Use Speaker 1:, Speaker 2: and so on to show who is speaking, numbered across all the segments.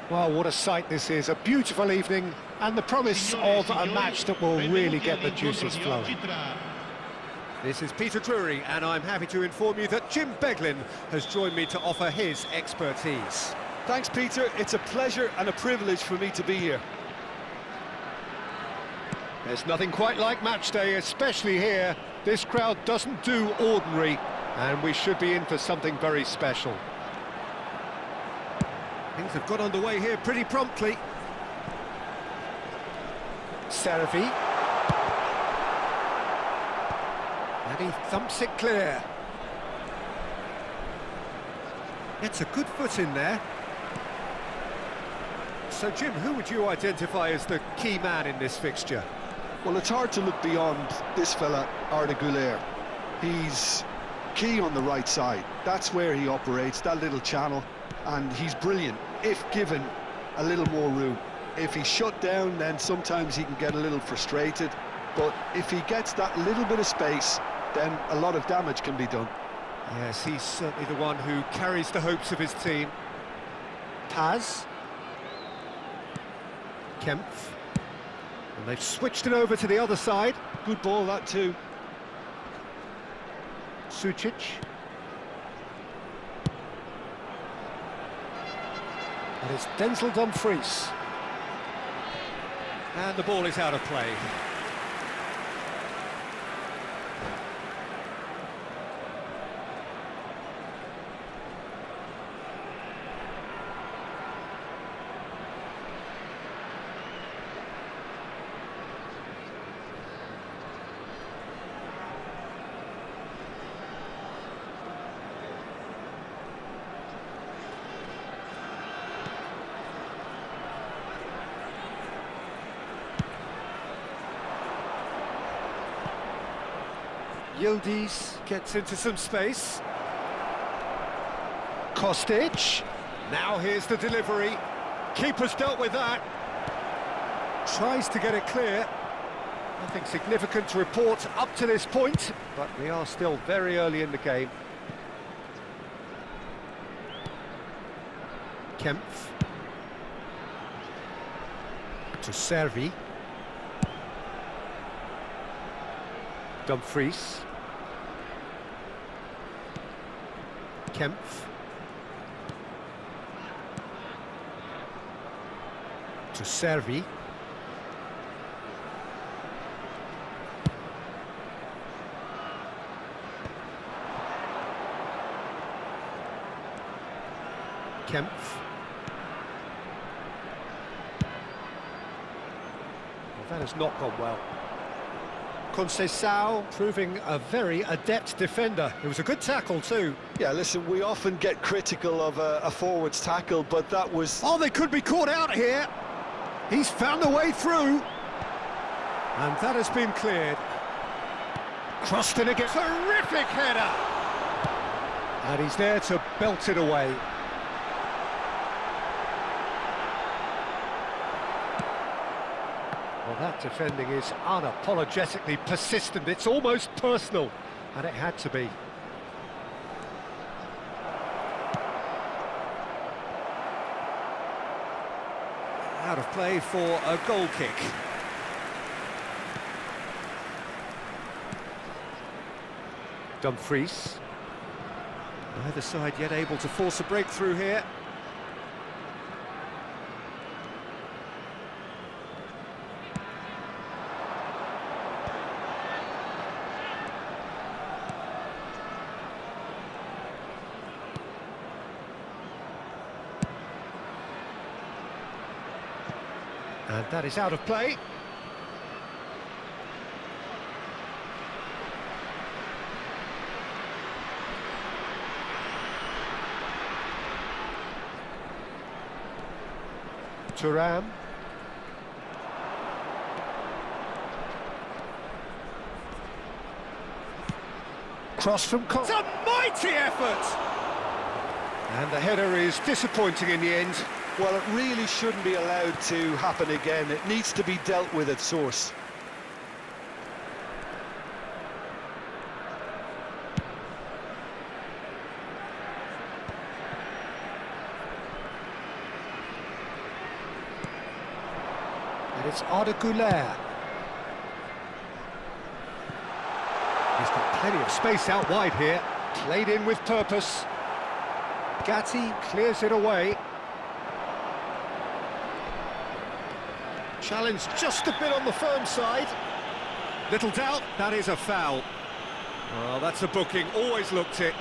Speaker 1: Well, what a sight this is, a beautiful evening and the promise of a match that will really get the juices flowing.
Speaker 2: This is Peter Drury, and I'm happy to inform you that Jim Beglin has joined me to offer his expertise.
Speaker 3: Thanks, Peter. It's a pleasure and a privilege for me to be here.
Speaker 1: There's nothing quite like match day, especially here. This crowd doesn't do ordinary, and we should be in for something very special.
Speaker 2: Things have got underway here pretty promptly.
Speaker 1: Servi.
Speaker 2: And he thumps it clear. It's a good foot in there. So, Jim, who would you identify as the key man in this fixture?
Speaker 3: Well, it's hard to look beyond this fella, Arda Güler. He's key on the right side. That's where he operates, that little channel, and he's brilliant if given a little more room. If he's shut down, then sometimes he can get a little frustrated, but if he gets that little bit of space, then a lot of damage can be done.
Speaker 2: Yes, he's certainly the one who carries the hopes of his team.
Speaker 1: Paz.
Speaker 2: Kempf. And they've switched it over to the other side.
Speaker 3: Good ball, that too.
Speaker 1: Sucic. And it's Denzel Dumfries.
Speaker 2: And the ball is out of play.
Speaker 1: Yildiz
Speaker 2: Gets into some space.
Speaker 1: Kostic.
Speaker 2: Now here's the delivery. Keeper's dealt with that. Tries to get it clear.
Speaker 1: Nothing significant to report up to this point, but we are still very early in the game.
Speaker 2: Kempf. To Servi.
Speaker 1: Dumfries.
Speaker 2: Kempf. To Servi. Kempf.
Speaker 1: Well, that has not gone well. Conceição proving a very adept defender. It was a good tackle too.
Speaker 3: Yeah, listen, we often get critical of a forward's tackle, but that was...
Speaker 2: Oh, they could be caught out here. He's found a way through. And that has been cleared.
Speaker 1: Crossed in again.
Speaker 2: Terrific header.
Speaker 1: And he's there to belt it away. Well, that defending is unapologetically persistent. It's almost personal, and it had to be.
Speaker 2: Out of play for a goal kick.
Speaker 1: Dumfries.
Speaker 2: Neither side yet able to force a breakthrough here.
Speaker 1: And that is out of play. Thuram. Cross from...
Speaker 2: It's a mighty effort!
Speaker 1: And the header is disappointing in the end.
Speaker 3: Well, it really shouldn't be allowed to happen again. It needs to be dealt with at source.
Speaker 1: It's Arda Güler. He's got plenty of space out wide here. Played in with purpose. Gatti clears it away. Challenge just a bit on the firm side. Little doubt, that is a foul. Well, that's a booking, always looked it.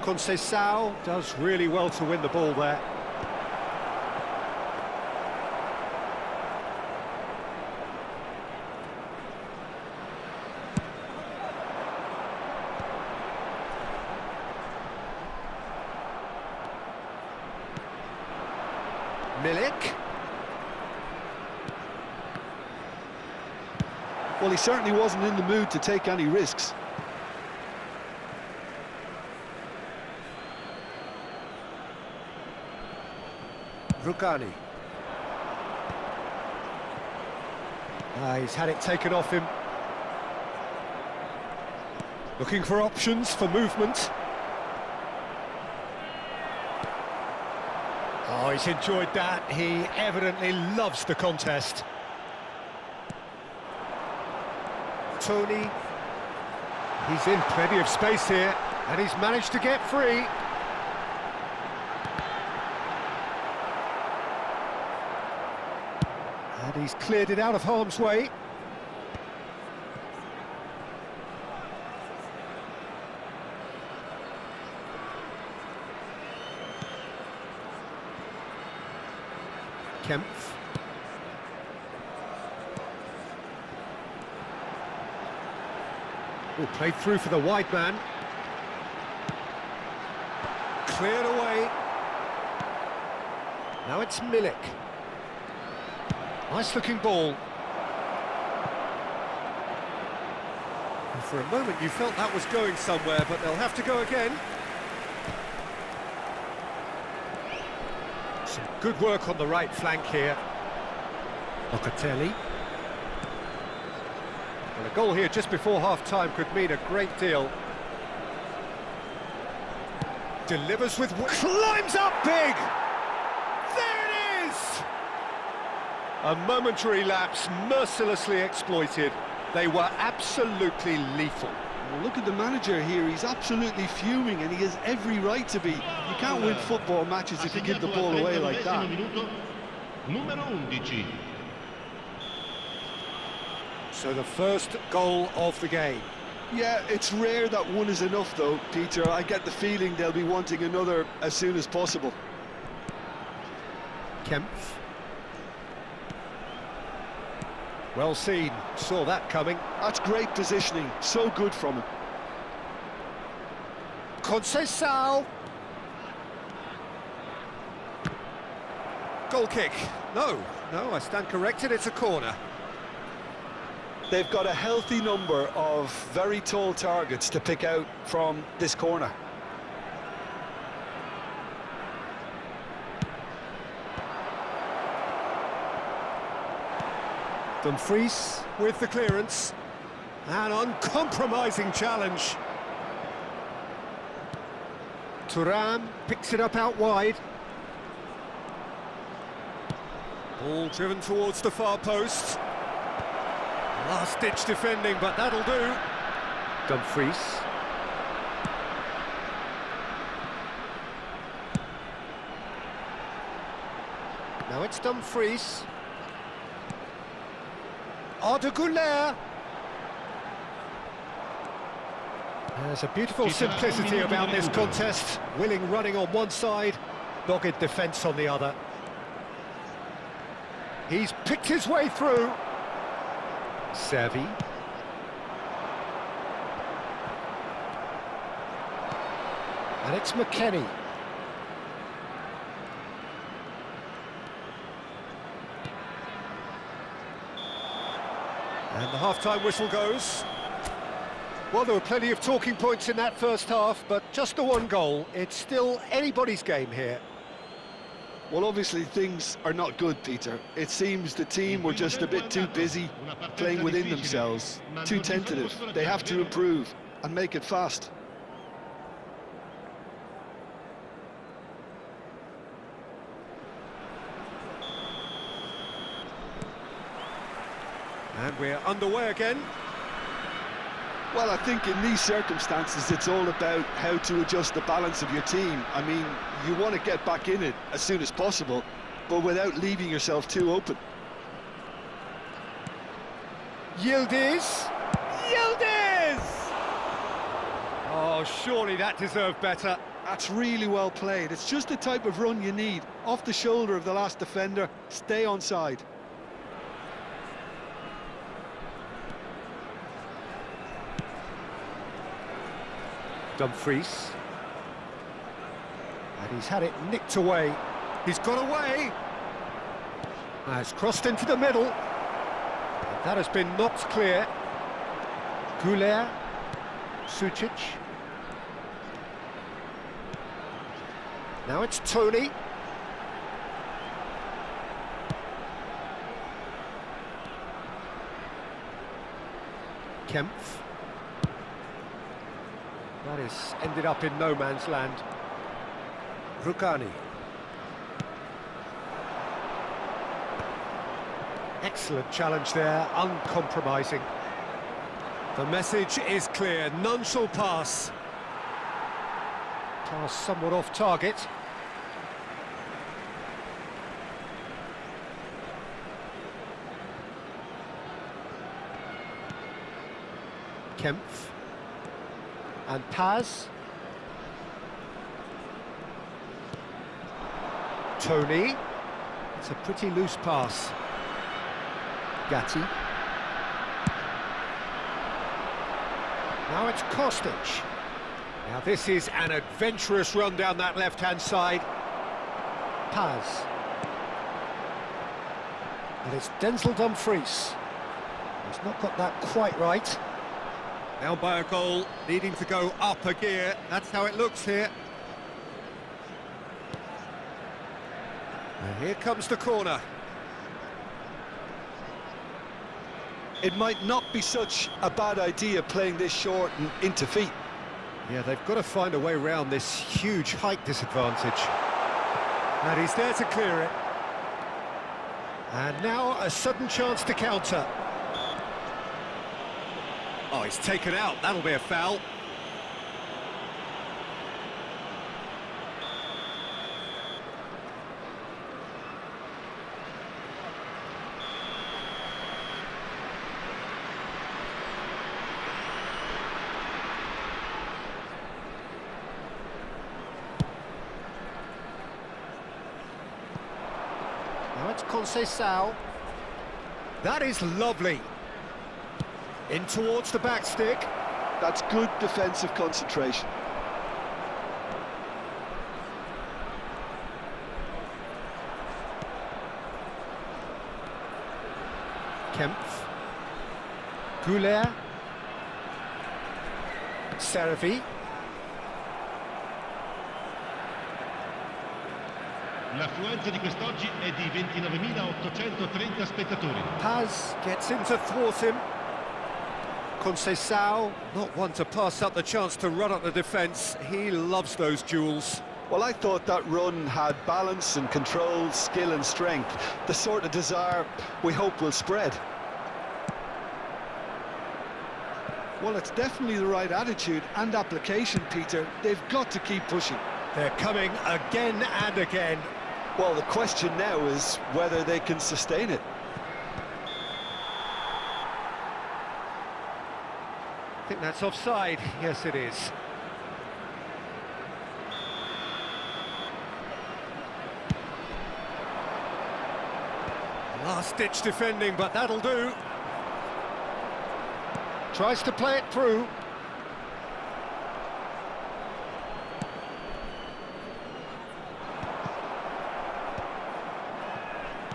Speaker 1: Conceição does really well to win the ball there. Milik.
Speaker 3: Well, he certainly wasn't in the mood to take any risks.
Speaker 1: Rugani. He's had it taken off him. Looking for options for movement. Oh, he's enjoyed that. He evidently loves the contest. Tony. He's in plenty of space here, and he's managed to get free. And he's cleared it out of harm's way. Kempf. Oh, played through for the wide man. Cleared away. Now it's Milik. Nice looking ball. And for a moment you felt that was going somewhere, but they'll have to go again. Some good work on the right flank here. Locatelli. Well, a goal here just before half-time could mean a great deal. Delivers with... climbs up big! There it is! A momentary lapse, mercilessly exploited. They were absolutely lethal.
Speaker 3: Well, look at the manager here, he's absolutely fuming and he has every right to be. You can't win football matches if you give the ball away like that.
Speaker 4: Numero 11.
Speaker 1: So the first goal of the game.
Speaker 3: Yeah, it's rare that one is enough though, Peter. I get the feeling they'll be wanting another as soon as possible.
Speaker 1: Kempf. Well seen, saw that coming.
Speaker 3: That's great positioning, so good from him.
Speaker 1: Conceição. Goal kick. No, I stand corrected, it's a corner.
Speaker 3: They've got a healthy number of very tall targets to pick out from this corner.
Speaker 1: Dumfries with the clearance. An uncompromising challenge. Thuram picks it up out wide. Ball driven towards the far post. Last-ditch defending, but that'll do. Dumfries. Now it's Dumfries. Arda Güler. There's a beautiful simplicity about this contest. Willing running on one side, dogged defence on the other. He's picked his way through. Servi. And it's McKennie. And the half-time whistle goes. Well, there were plenty of talking points in that first half, but just the one goal. It's still anybody's game here.
Speaker 3: Well, obviously things are not good, Peter. It seems the team were just a bit too busy playing within themselves, too tentative. They have to improve and make it fast.
Speaker 2: And we're underway again.
Speaker 3: Well, I think in these circumstances, it's all about how to adjust the balance of your team. I mean, you want to get back in it as soon as possible, but without leaving yourself too open.
Speaker 1: Yildiz.
Speaker 2: Yildiz! Oh, surely that deserved better.
Speaker 3: That's really well played. It's just the type of run you need. Off the shoulder of the last defender, stay onside.
Speaker 1: Dumfries. And he's had it nicked away.
Speaker 2: He's got away.
Speaker 1: Has crossed into the middle. And that has been knocked clear. Güler. Sucic. Now it's Tony. Kempf. That is ended up in no man's land. Rugani. Excellent challenge there, uncompromising.
Speaker 2: The message is clear, none shall pass.
Speaker 1: Pass somewhat off target. Kempf. And Paz. Tony. It's a pretty loose pass. Gatti. Now it's Kostic.
Speaker 2: Now this is an adventurous run down that left-hand side.
Speaker 1: Paz. And it's Denzel Dumfries. He's not got that quite right.
Speaker 2: Down by a goal, needing to go up a gear. That's how it looks here. And here comes the corner.
Speaker 3: It might not be such a bad idea playing this short and into feet.
Speaker 2: Yeah, they've got to find a way around this huge height disadvantage. And he's there to clear it.
Speaker 1: And now a sudden chance to counter.
Speaker 2: Oh, he's taken out. That'll be a foul.
Speaker 1: Now it's Conceição.
Speaker 2: That is lovely. In towards the back stick.
Speaker 3: That's good defensive concentration.
Speaker 1: Kempf. Güler. Seravi.
Speaker 4: L'affluenza di quest'oggi è di 29.830 spettatori.
Speaker 1: Paz gets in to thwart him. Conceição.
Speaker 2: Not one to pass up the chance to run up the defence. He loves those duels.
Speaker 3: Well, I thought that run had balance and control, skill and strength. The sort of desire we hope will spread. Well, it's definitely the right attitude and application, Peter. They've got to keep pushing.
Speaker 2: They're coming again and again.
Speaker 3: Well, the question now is whether they can sustain it.
Speaker 1: I think that's offside. Yes, it is.
Speaker 2: Last-ditch defending, but that'll do.
Speaker 1: Tries to play it through.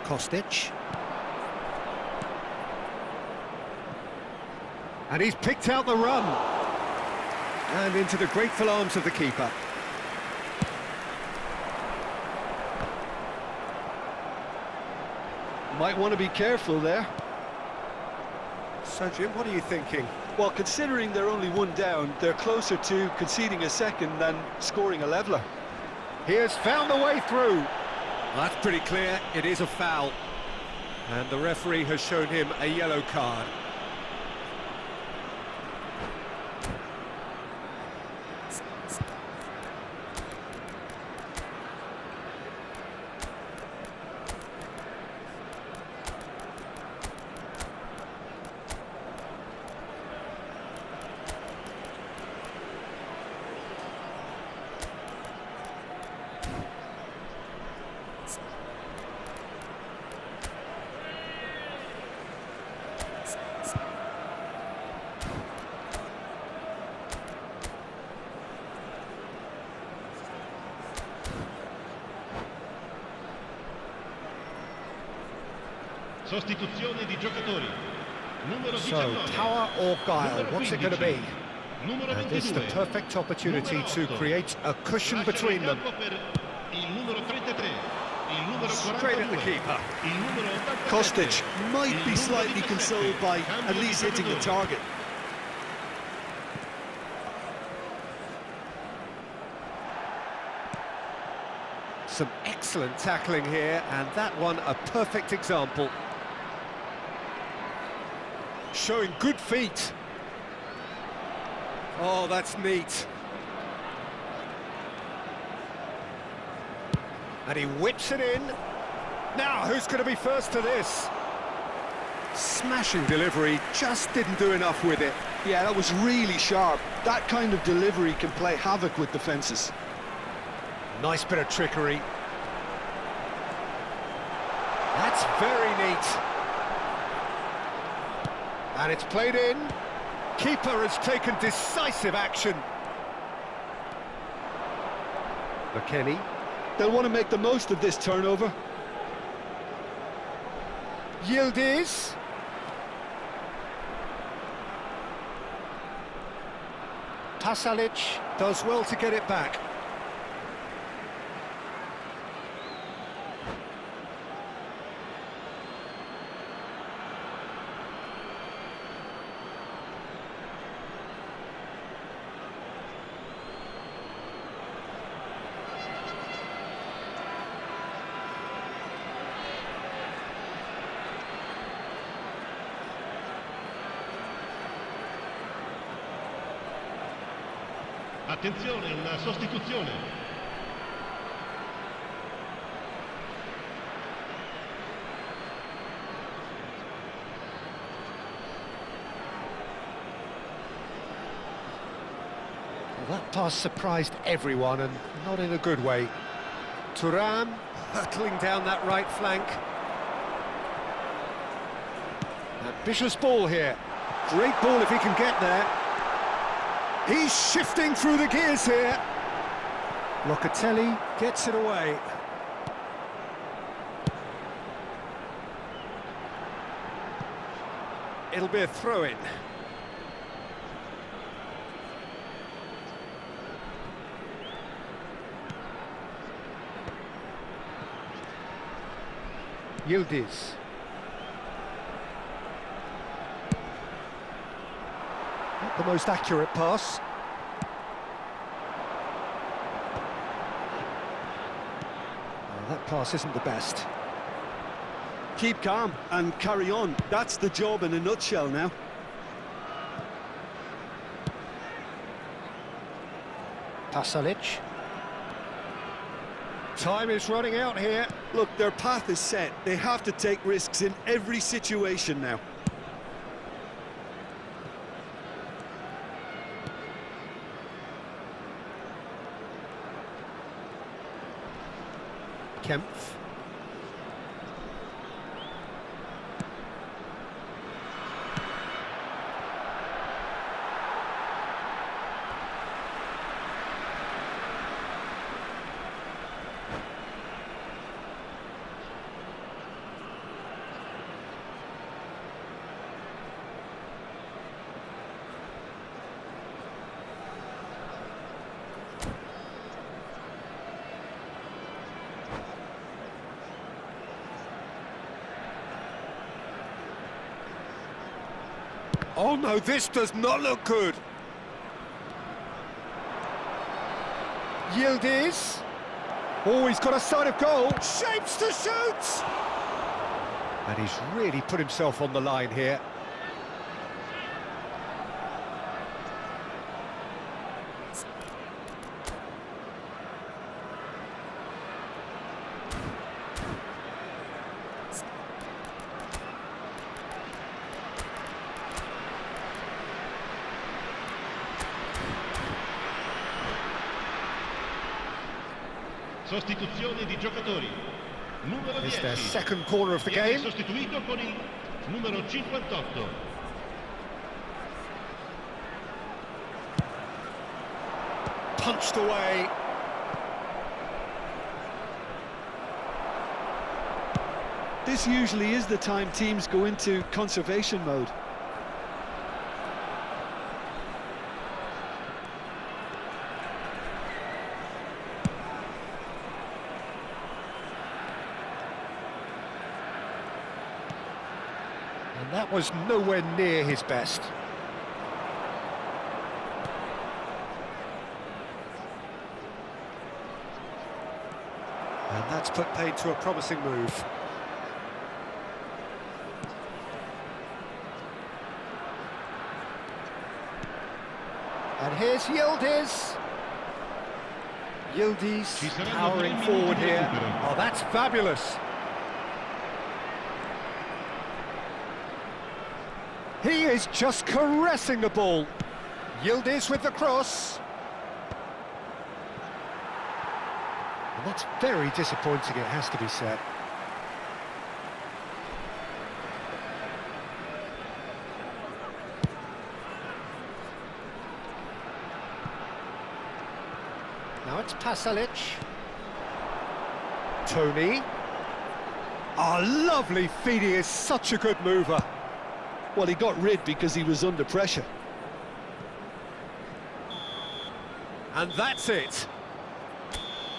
Speaker 1: Kostic.
Speaker 2: And he's picked out the run. And into the grateful arms of the keeper.
Speaker 3: Might want to be careful there.
Speaker 2: So, Jim, what are you thinking?
Speaker 3: Well, considering they're only one down, they're closer to conceding a second than scoring a leveller.
Speaker 1: He has found the way through.
Speaker 2: That's pretty clear, it is a foul. And the referee has shown him a yellow card.
Speaker 4: Sostituzione di giocatori. Numero
Speaker 1: So,
Speaker 4: 19.
Speaker 1: power or guile,
Speaker 4: Numero
Speaker 1: what's it going to
Speaker 4: 15.
Speaker 1: be?
Speaker 4: Numero
Speaker 1: And this is the
Speaker 4: 22.
Speaker 1: perfect opportunity
Speaker 4: Numero
Speaker 1: to
Speaker 4: 8.
Speaker 1: create a cushion
Speaker 4: Lascia
Speaker 1: between
Speaker 4: il
Speaker 1: them.
Speaker 4: campo per il numero 33, il numero 42,
Speaker 2: Straight at the keeper.
Speaker 4: il numero 87,
Speaker 3: Kostic might
Speaker 4: il
Speaker 3: be
Speaker 4: numero
Speaker 3: slightly
Speaker 4: 17.
Speaker 3: consoled by
Speaker 4: Cambio
Speaker 3: at
Speaker 4: di
Speaker 3: least hitting the
Speaker 4: giocatore.
Speaker 3: target.
Speaker 2: Some excellent tackling here, and that one a perfect example. Showing good feet. Oh, that's neat. And he whips it in. Now, who's going to be first to this? Smashing delivery, just didn't do enough with it.
Speaker 3: Yeah, that was really sharp. That kind of delivery can play havoc with defences.
Speaker 2: Nice bit of trickery. That's very neat. And it's played in. Keeper has taken decisive action. McKennie.
Speaker 3: They'll want to make the most of this turnover.
Speaker 2: Yildiz. Pasalic does well to get it back.
Speaker 4: Attenzione, una sostituzione.
Speaker 1: Well, that pass surprised everyone, and not in a good way.
Speaker 2: Thuram hurtling down that right flank.
Speaker 1: Ambitious ball here.
Speaker 2: Great ball if he can get there. He's shifting through the gears here.
Speaker 1: Locatelli
Speaker 2: Gets it away. It'll be a throw-in.
Speaker 1: Yildiz. Not the most accurate pass. Oh, that pass isn't the best.
Speaker 3: Keep calm and carry on. That's the job in a nutshell now.
Speaker 1: Pasalic.
Speaker 2: Time is running out here.
Speaker 3: Look, their path is set. They have to take risks in every situation now.
Speaker 2: Kempf. Oh no, this does not look good.
Speaker 1: Yildiz. Oh, he's got a sight of goal. Shapes to shoot! And he's really put himself on the line here.
Speaker 4: Sostituzione di giocatori. Numero
Speaker 1: It's
Speaker 4: 10.
Speaker 1: their second corner of the
Speaker 4: Viene
Speaker 1: game.
Speaker 4: sostituito con il numero 58.
Speaker 1: Punched away.
Speaker 3: This usually is the time teams go into conservation mode.
Speaker 1: And that was nowhere near his best. And that's put paid to a promising move. And here's Yildiz. Yildiz
Speaker 4: Ci saranno
Speaker 1: powering
Speaker 4: 3 minuti
Speaker 1: forward
Speaker 4: di
Speaker 1: here.
Speaker 4: recupero.
Speaker 1: Oh, that's fabulous. He is just caressing the ball. Yildiz with the cross. And that's very disappointing, it has to be said. Now it's Pasalic. Tony. Oh, lovely feed, he is such a good mover.
Speaker 3: Well, he got rid because he was under pressure.
Speaker 1: And that's it.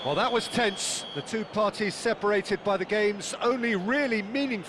Speaker 1: Well, that was tense. The two parties separated by the game's only really meaningful